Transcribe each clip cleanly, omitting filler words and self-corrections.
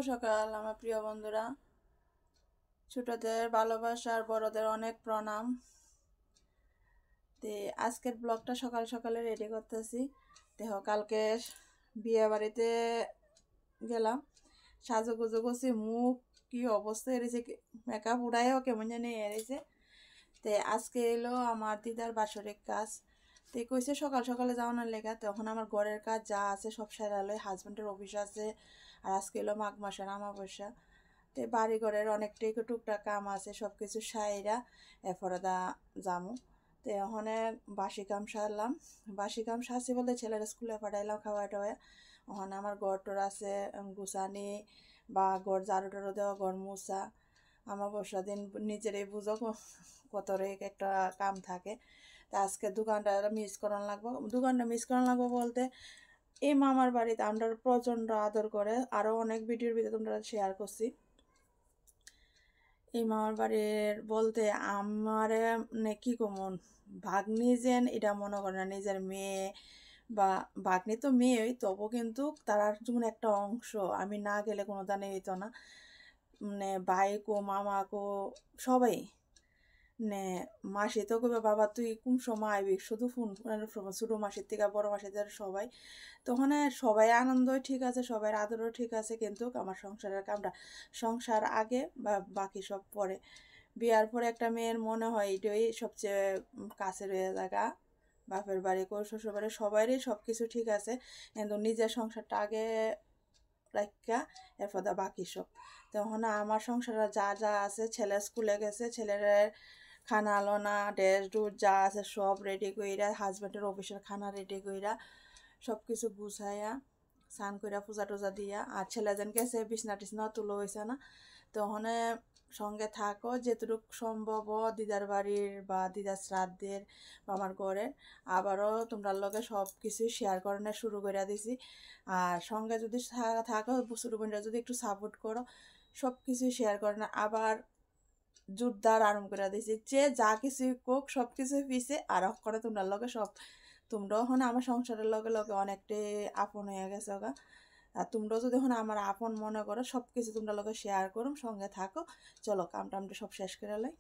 সকাল আমার প্রিয় বন্ধুরা, ছোটদের ভালোবাসা আর বড়দের অনেক প্রণাম। আজকের ব্লগটা সকাল সকালে রেডি করতেছি। কালকে বিয়ে বাড়িতে গেলাম, সাজুগুজু করছি, মুখ কি অবস্থা এড়েছে, মেকআপ উড়াইও কেমন জানি এড়েছে। আজকে এলো আমার দিদার বাসরিক কাজ। কইছে সকাল সকালে যাওয়ানোর লেগা, তখন আমার ঘরের কাজ যা আছে সব সেরালো, হাজব্যান্ডের অফিস আছে, আর আজকে এলো মাঘ মাসের আমাবস্যা। বাড়ি ঘরের অনেকটাই টুকটাক কাম আছে, সব কিছু সাইরা এরপরে যামু। ওখানে বাসি কাম সারলাম, বাসি কাম সারছি বলতে ছেলের স্কুলে পাঠাইলাম খাওয়া টাওয়া। ওখানে আমার ঘর টোর আছে গুছানি বা ঘর ঝাড়ু টাড়ু দেওয়া, ঘর মুছা। আমাবস্যা দিন নিজেরই বুঝো কত একটা কাম থাকে। আজকে দোকানটা মিস করানো লাগবো, দোকানটা মিস করানো লাগবো বলতে এই মামার বাড়িতে আমরা প্রচণ্ড আদর করে, আরও অনেক ভিডিওর ভিতরে তোমরা শেয়ার করছি। এই মামার বাড়ির বলতে আমার কি কমন ভাগ্নি যেন এটা মনে করে না নিজের মেয়ে, বা ভাগ্নি তো মেয়েই, তবু কিন্তু তার যেমন একটা অংশ। আমি না গেলে কোনো দানে হইতো না, ভাইকো মামাকো সবাই মাসি তো কইবে বাবা তুই কোন সময় আইবি, শুধু ফোন ছোটো মাসির থেকে বড় মাসিদের সবাই। তখন সবাই আনন্দই ঠিক আছে, সবাই আদরও ঠিক আছে, কিন্তু আমার সংসারের কামটা সংসার আগে বা বাকি সব পরে। বিয়ার পরে একটা মেয়ের মনে হয় এটাই সবচেয়ে কাছে রয়ে জায়গা, বাপের বাড়ি কো শ্বশুর বাড়ি সবারই সব কিছু ঠিক আছে, কিন্তু নিজের সংসারটা আগে রাখা, এরপর বাকি সব। তখন আমার সংসারে যা যা আছে, ছেলে স্কুলে গেছে, ছেলের খানা আলোনা ড্রেস ডুস যা আছে সব রেডি কইরা, হাজব্যান্ডের অফিসের খানা রেডি কইরা সব কিছু গুছাইয়া স্নান কইরা পূজা টুজা দিয়া, আর ছেলে যেন গেছে বিছনা টিছনা তুলো হয়েছে না। তখন সঙ্গে থাকো যেটুকু সম্ভব দিদার বাড়ির বা দিদার শ্রাদ্ধের বা আমার ঘরের, আবারও তোমরা লগে সব কিছু শেয়ার করানো শুরু করে দিছি। আর সঙ্গে যদি থাকো ছোটো বোনরা যদি একটু সাপোর্ট করো, সব কিছু শেয়ার করে না, আবার জোরদার আরম্ভ করে দিছি যে যা কিছু কোক সব কিছু পিছে আর করে তোমরা লগে সব। তোমরাও এখন আমার সংসারের লগে লগে অনেকটাই আপন হয়ে গেছে গা, আর তোমরাও যদি এখন আমার আপন মনে করো, সব কিছু তোমরা লগে শেয়ার করো, সঙ্গে থাকো। চলো কাম টামটা সব শেষ করে লাই।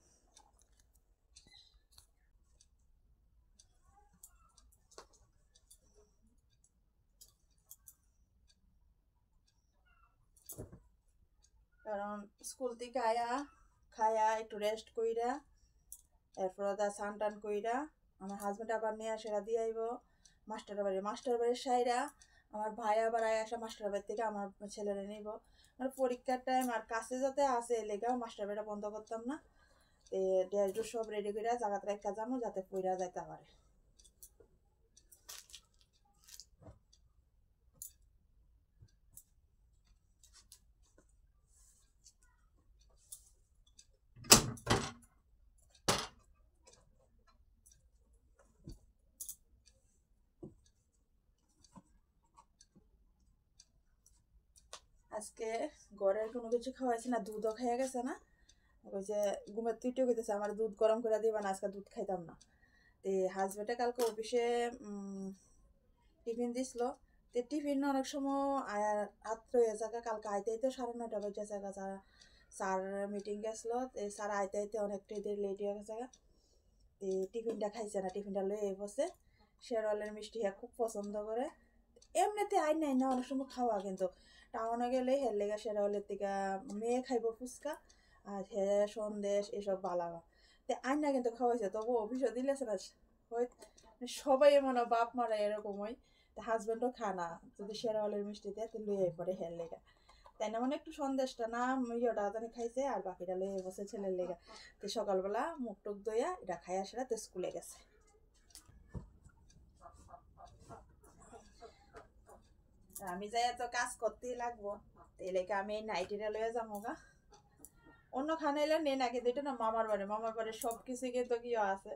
কারণ স্কুল থেকে আয়া খায়া একটু রেস্ট কইরা এরপর স্নান টান কইরা আমার হাজব্যান্ড আবার নিয়ে সেরা দিয়ে আইব মাস্টার বাড়ির সাইরা আমার ভাই আবার আয় আসা মাস্টার বাড়ি থেকে আমার ছেলেরা নিব। আমার পরীক্ষার টাইম আর কাছে যাতে আসে লেগেও মাস্টার বাড়িটা বন্ধ করতাম না। ড্রেস সব রেডি করে জায়গাতে একটা যাবো যাতে পইরা যাইতে পারে। আজকে ঘরের কোনো কিছু খাওয়াইছে না, দুধও খাইয়া গেছে না। ওই যে ঘুমের তুইটেও গেতেছে আমার দুধ গরম করে দিবা না, আজকে দুধ খাইতাম না। হাজব্যান্ডে কালকে অফিসে টিফিন দিছিল। টিফিন অনেক সময় রাত্র হয়ে জায়গা, কালকে আইতে আইতে 9:30 বাজে জায়গা। স্যার মিটিং গেছিলো, স্যার আইতে আইতে অনেকটাই দেরি লেট হয়ে গেছে। টিফিনটা খাইছে না, টিফিনটা লয়ে বসে। শেরওয়ালের মিষ্টি খুব পছন্দ করে, এমনিতে আই নাই না অনেক সময় খাওয়া, কিন্তু টাউনে গেলে হের লেগে শেরওয়ালের থেকে মেয়ে খাইব ফুচকা আর হে সন্দেশ এসব বালাবা। আই না কিন্তু খাওয়াইছে, তবু অফিসও দিলেছে না। সবাই মনে বাপ মারা এরকম হয়। হাজব্যান্ডও খানা যদি শেরওয়ালের মিষ্টি দেয় তো লুয়ে পরে হের লেগা, তাই না মানে একটু সন্দেশটা না ইয়েটা জানি খাইছে, আর বাকিটা লয়ে বসে ছেলের লেগা। সকালবেলা মুখ টুক দইয়া এটা খাইয়া সেরা স্কুলে গেছে। আমি যাই তো কাজ করতেই লাগবো, এলাকা আমি নাইটিটা লয়ে যাবো গা। অন্য খানে এলে নেই না, কিন্তু এটা না মামার বাড়ি সব কিছু কিন্তু কি আছে,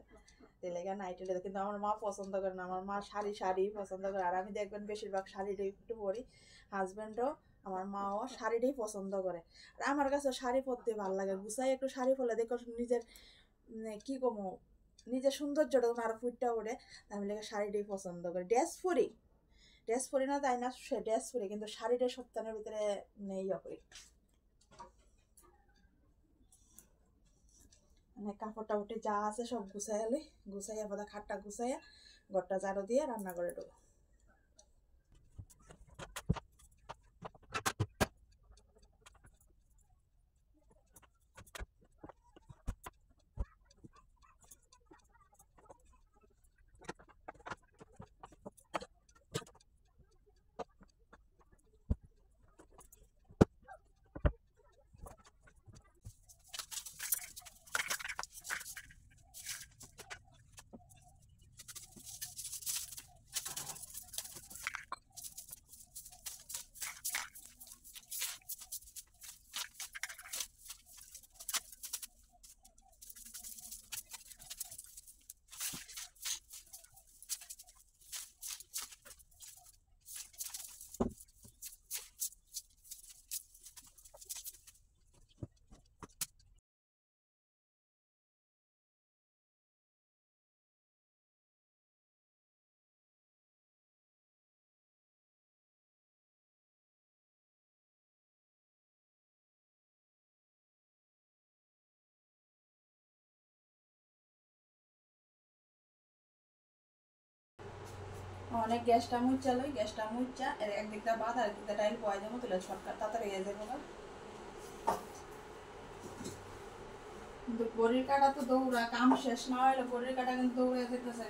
তেলেগা নাইটিটা কিন্তু আমার মা পছন্দ করে না। আমার মা শাড়ি পছন্দ করে, আর আমি দেখবেন বেশিরভাগ শাড়িটাই একটু পরি। হাজব্যান্ডও আমার মাও শাড়িটাই পছন্দ করে, আর আমার কাছে শাড়ি পরতে ভালো লাগে। গুছাই একটু শাড়ি পরলে দেখো নিজের কি কমো নিজের সৌন্দর্যটা তোমার আরো ফুটটা ওঠে। আমি লেগে শাড়িটাই পছন্দ করি, ড্রেস পরি ড্রেস পরি না তাই না, সে ড্রেস পরি কিন্তু শাড়িটা সপ্তাহের ভিতরে নেই করি। মানে কাপড় টাপড়ে যা আছে সব গুছাইয়ালি, গুছাইয়া বাদা খাটটা গুছাইয়া ঘরটা ঝাড়ু দিয়ে রান্না করে দেবো। অনেক গ্যাসটা মুচ্ছা লই, গ্যাসটা মুচ্ছা একদিকটা বাদ আর একদিকটা ডাইল পয় দেবো, তুলে শর্টকাট তাড়াতাড়ি হয়ে যাবো। কিন্তু বড়ির কাটা তো দৌড়া, কাম শেষ না হইলে বড়ির কাটা কিন্তু দৌড়ে যেতেছে।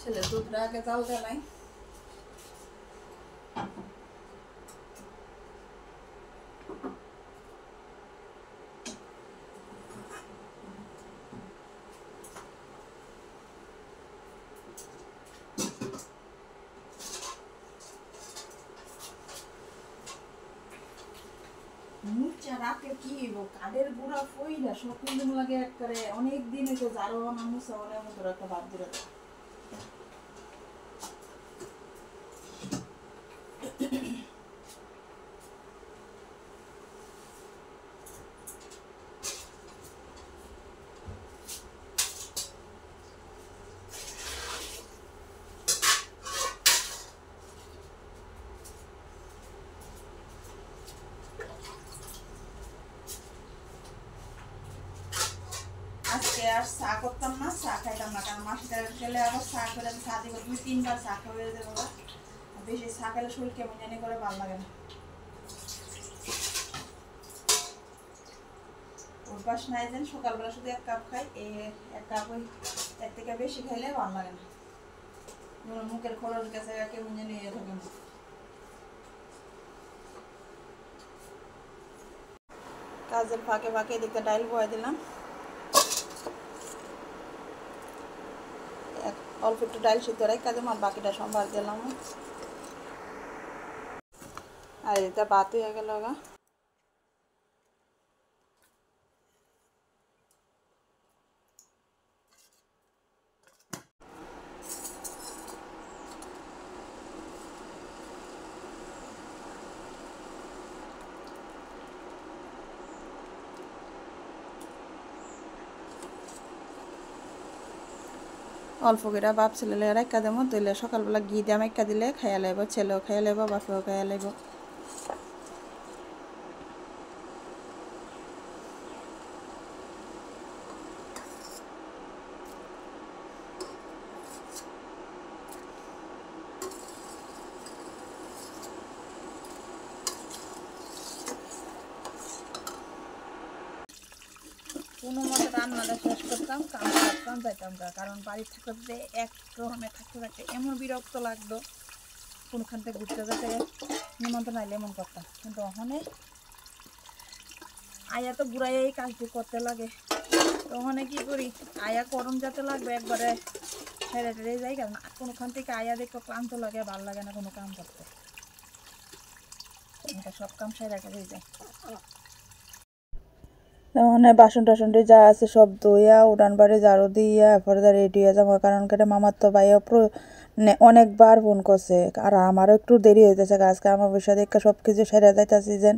ছেলে দুধটা আগে জাল দেলাই। মুচ্ছা রাখে কি কাঠের গুঁড়া ফইরা সব কিন্তু লাগে একবারে অনেক দিন হইতে জারো না মুছা অনেক মতো একটা বাদ দূরে। আজকে আর চা করতাম না, চা খাইতাম না, কারণ মাসিটা গেলে আবার চা করে চা দিব 2-3 বার চা খাওয়া যাবো। বেশি চা খেলে শরীর কেমন জানি করে ভালো লাগে না, অভ্যাস নাই। যেন সকালবেলা শুধু 1 কাপ খাই, এই 1 কাপ ওই এর থেকে বেশি খাইলে ভালো লাগে না, মুখের খরচ গেছে কেমন জানি ইয়ে থাকে না। কাজের ফাঁকে ফাঁকে এদিকে ডাইল বয়ে দিলাম, অল্প একটু ডাইল সিদ্ধ রাখ কাজে আমার বাকিটা সম্ভার দিলাম। আর এটা ভাত হয়ে গেল গা। অল্প করে বাপ ছেলে রাখা দেবো, দিলে সকালবেলা ঘি দিয়ে মেকা দিলে খাইয়া লাইব, ছেলেও খাইয়া লাইব, বাপেও খাইয়া লাইব। কোনো মতে রান্নাটা শেষ করতাম, কাম করতাম, যাইতাম গা, কারণ বাড়ির থাকতে এক রকমের থাকতে থাকতে এমন বিরক্ত লাগতো, কোনখান থেকে ঘুরতে যেতে নিমন্ত্রণ আইলে এমন করতাম। কিন্তু ওখানে আয়া তো ঘুরাইয়াই কাজটি করতে লাগে, তো ওখানে কী করি, আয়া গরম যাতে লাগবে একবারে ছেড়ে টেড়ে যাই, কারণ কোনোখান থেকে আয়া দেখো ক্লান্ত লাগে, ভালো লাগে না কোনো কাম করতে, সব কাম সেরে টেরে যায়। মানে বাসন টাসন যা আছে সব ধুইয়া উড়ান বাড়ি ঝাড়ু দিয়া এরপরে রেডি হয়ে যাবো, কারণ কেটে মামার তো ভাইয়া অনেকবার ফোন করছে। আর আমারও একটু দেরি হইতেছে, আজকে আমার বিষয় দেখে সব কিছু সেরে যাইতেছি যে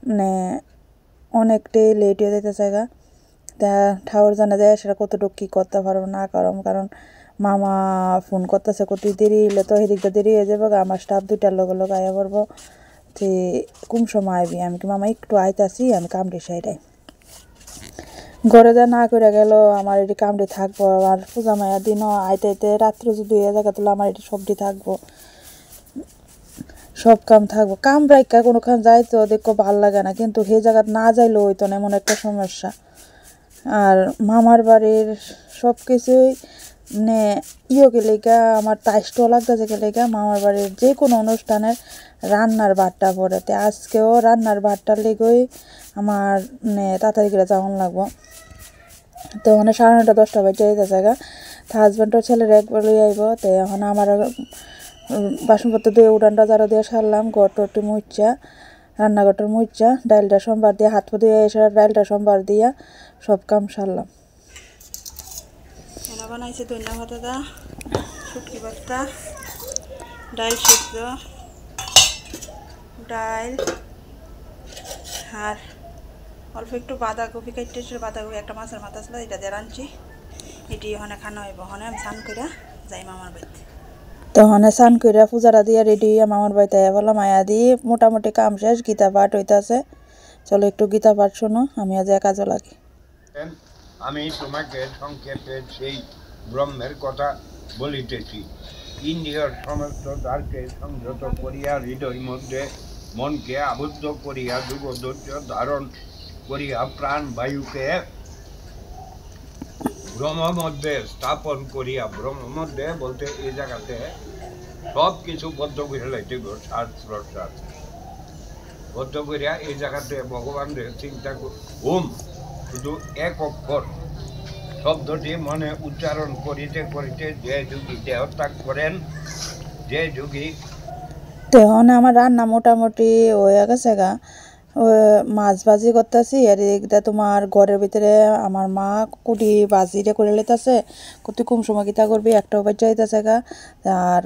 মানে অনেকটাই লেট হয়ে যাইতেছে গা। তা ঠাকুর জানা যায় সেটা কতটুকু কী করতে পারবো না কারণ মামা ফোন করতেছে কত দেরি হলে তো এদিকটা দেরি হয়ে যাবো, আমার স্টাফ দুইটার লোক আয়া পড়বো। যে কোন সময় আইবি, আমি কি মামা একটু আইতাছি, আমি কামড়ি সাইডাই ঘরে যা না করে গেল আমার এটি কামড়ি থাকবো। আর পূজা মায়ের দিনও আইতে রাত্রে যদি হয়ে জায়গা তুলে আমার এটি সবটি থাকবো, সব কাম থাকবো। কাম রাইকা কোনো কাম যাইতো দেখো ভাল লাগে না, কিন্তু সেই জায়গা না যাইলেও হইতো না, এমন একটা সমস্যা। আর মামার বাড়ির সব কিছুই মানে গেলেগা আমার তাইষ্টও লাগতেছে গেলেগা মামার বাড়ির যে কোনো অনুষ্ঠানের রান্নার ভাতটা পড়েতে আজকেও রান্নার ভাতটার লেগেই আমার মানে তাড়াতাড়ি করে যাওয়ান লাগবো। তো মানে 9:30-10টা বাজে যাইতেছে গা। তো হাজব্যান্ডও ছেলের একবার লই আইব। তো এখন আমার বাসনপত্র দিয়ে উড়ানটা জারো দিয়ে সারলাম, ঘরটি মুচ্চা রান্নাঘরটার মুচ্চা ডাইলটা সোমবার দিয়ে হাত পা দিয়ে এসে ডাইলটা সোমবার দিয়া সব কাম সারলাম। এনা বানাইছে ধনিয়া পাতা, শুটকি পাতা, ডাইল সিদ্ধ, ডাইল আর অল্প একটু বাঁধাকপি কেটে বাঁধাকপি একটা মাছের মাথা ছিল এটা দিয়ে রাঁধছি। এটি ওখানে খানা হইব, ওখানে আমি স্নান করে যাই মামার বাড়িতে। তো ওখানে স্নান করে পূজাটা দিয়ে রেডি হইয়া মামার বাড়িতে আয়া বললাম, মায়া দিয়ে মোটামুটি কাম শেষ, গীতা পাঠ হইতেছে। চলো একটু গীতা পাঠ শোনো, আমি আজ কাজও লাগি। আমি তোমাকে সংক্ষেপে সেই ব্রহ্মের কথা বলিতেছি। ইন্দ্রিয়র সমস্ত দ্বারকে সংযত করিয়া হৃদয় মধ্যে মনকে আবদ্ধ করিয়া যুগধৈর্য ধারণ করিয়া প্রাণ বায়ুকে ব্রহ্ম মধ্যে স্থাপন করিয়া, ব্রহ্ম মধ্যে বলতে এই জায়গাতে সব কিছু বদ্ধ করে লাইতে শ্বাস প্রশ্বাস বদ্ধ করিয়া এই জায়গাতে ভগবানের চিন্তা ওম শুধু এক অক্ষর শব্দটি মনে উচ্চারণ করিতে করিতে যে যোগী দেহ ত্যাগ করেন, যে যোগী তখন আমার রান্না মোটামুটি হয়ে গেছে গা। মাছ ভাজি করতেছি আর এদিকটা তোমার ঘরের ভিতরে আমার মা কুটি ভাজিটা করে লেতেছে, কত কম সময় কিতা করবি, একটাও বাজ যাইতেছে গা। আর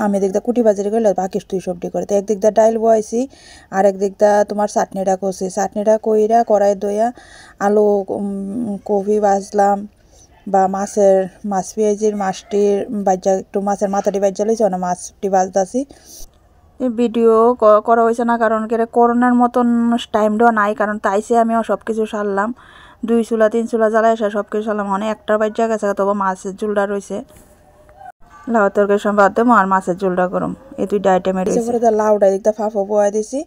আমি এদিকটা কুটি ভাজিটা করলে বাকি তুই সবজি করে, তো একদিকটা ডাইল বয়াইছি আর একদিকটা তোমার চাটনিটা করছি। চাটনিটা কইরা কড়াই দইয়া আলু কপি ভাজলাম বা মাছ পেঁয়াজির মাছটির বাজ্যা একটু মাছের মাথাটি বাজ্যা লইছে না, মাছটি ভাজতাছি। ভিডিও করা হয়েছে না কারণ করোনার মতন টাইমটাও নাই, কারণ তাইসে আমিও সব কিছু সারলাম, 2 চুলা 3 চুলা জ্বালাই এসে সব কিছু সারলাম। মানে একটার বাজ্যা গেছে, তবে মাছের ঝুলটা রয়েছে, লাউ তরকারি সব বাদ দেবো আর মাছের ঝোলটা গরম, এই 2টা আইটেমের রয়েছে। লাউটা দিকটা ফাঁফো বয়া দিছি।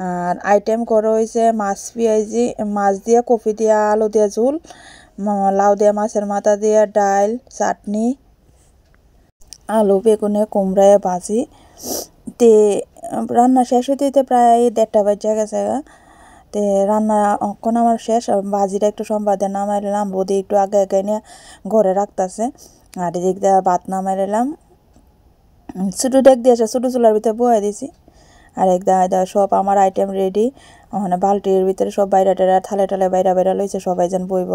আর আইটেম করা হয়েছে মাছ পেঁয়াজি, মাছ দিয়ে কপি দিয়া আলু দিয়া ঝোল, লাউ দিয়া মাছের মাথা দিয়া ডাইল, চাটনি, আলু বেগুনে কুমড়ায় ভাজি। তে রান্না শেষ হইতে প্রায় 1:30 বাজে গেছে। তে রান্না অক্ষণ আমার শেষ, ভাজিটা একটু সোমবার দিয়ে নামাইলাম, বদি একটু আগে আগে নিয়ে ঘরে রাখতেছে। আর এদিক দিয়ে ভাত নামাইলাম, ছোটো ডেক দিয়ে ছোটো চুলার ভিতরে বয়ে দিছি। আর একদা সব আমার আইটেম রেডি। ওখানে বালতির ভিতরে সব বাইরে টেরা থালে টালে বাইরা লইছে, সবাই যেন বইব।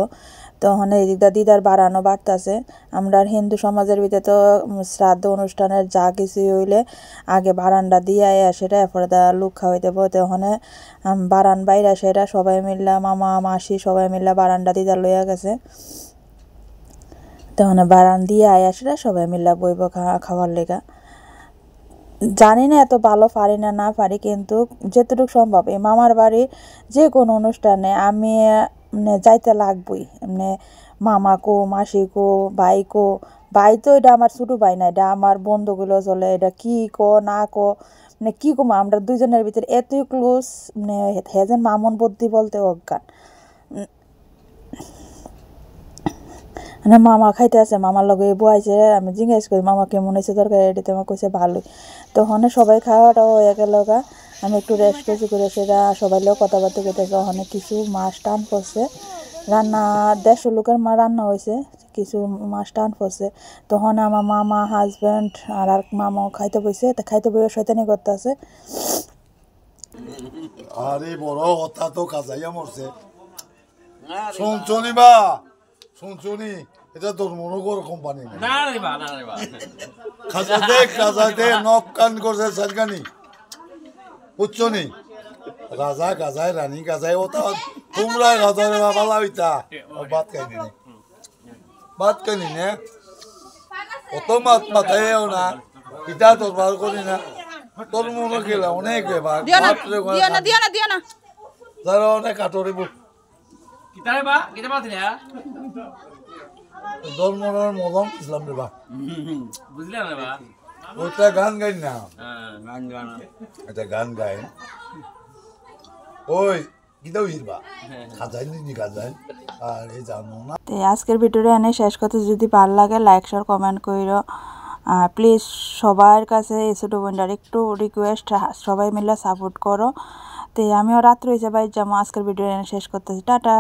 তো ওখানে এদিকটা দিদার বাড়ানো বাড়তাছে। আমরা হিন্দু সমাজের ভিতরে তো শ্রাদ্ধ অনুষ্ঠানের যা কিছু হইলে আগে বারান্দা দিয়ে সেটা এরপরে লোক খাওয়াই দেবো। তো ওখানে বারান বাইরা সেটা সবাই মিললা মামা মাসি সবাই মিললা বারান্দা দিদার লইয়া গেছে। তো ওখানে বারান দিয়ে সেটা সবাই মিললা বইব খাওয়ার লেগা। জানি না এত ভালো পারি না পারি, কিন্তু যেতটুকু সম্ভব এই মামার বাড়ি যে কোনো অনুষ্ঠানে আমি মানে যাইতে লাগবই। মানে মামাকো মাসিকো ভাইকো, ভাই তো এটা আমার ছোটো ভাই না, এটা আমার বন্ধুগুলো চলে, এটা কি না মানে কি কম আমরা দুজনের ভিতরে এতই ক্লোজ, মানে হেজেন মামুন বুদ্ধি বলতে অজ্ঞান। মানে মামা খাইতে আছে, মামার লগে বয়াইছে, আমি জিজ্ঞেস করি মামা কেমন হয়েছে তরকারি, এটিতে আমার কইছে ভালোই। তখন সবাই খাওয়াটাও হয়ে গেল গা, আমি একটু রেস্ট করছি করে সেটা সবাই লোক কথাবার্তা করতেছে। ওখানে কিছু মাছ টান পড়ছে, রান্না 150 লোকের রান্না হয়েছে, কিছু মাছ টান পড়ছে। তখন আমার মামা হাজব্যান্ড আর মামাও খাইতে বইছে, তা খাইতে বইয়ে শয়তানি করতেছে। আরে বড় হতা তো কাজাইয়া মরছে। শুনছনি বা শুনছনি এটা তোর মনোকর কোম্পানি না রে বা খাজাতে নক কান করছে সাজগানি বুঝছনি রাজা গাজায় রানী গাজায় ওটা তোমরা গাজারে বাবা হইতা বাত খাইনি নে বাত খাইনি নে অত মাথায়ও না ইটা তোর বার করি না তোর মনে খেলা অনেক ব্যাপার দিও না যারা অনেক কাটরিব কিতারে বা কিতা মাথিলা ধর্মর মদন ইসলাম রে বা বুঝলে না বা ওইটা গান গাই না গান গান এটা গান গাই ওই গীতা হিরবা খাজাই নি খাজাই আর এই জানো না তো আজকের ভিডিওটা এনে শেষ করতে যদি ভালো লাগে লাইক শেয়ার কমেন্ট কইরো প্লিজ সবার কাছে এই ছোটো বোনটার একটু রিকোয়েস্ট সবাই মিলে সাপোর্ট করো তো আমিও রাত্রে হয়েছে ভাই যেমন আজকের ভিডিও এনে শেষ করতেছি টাটা।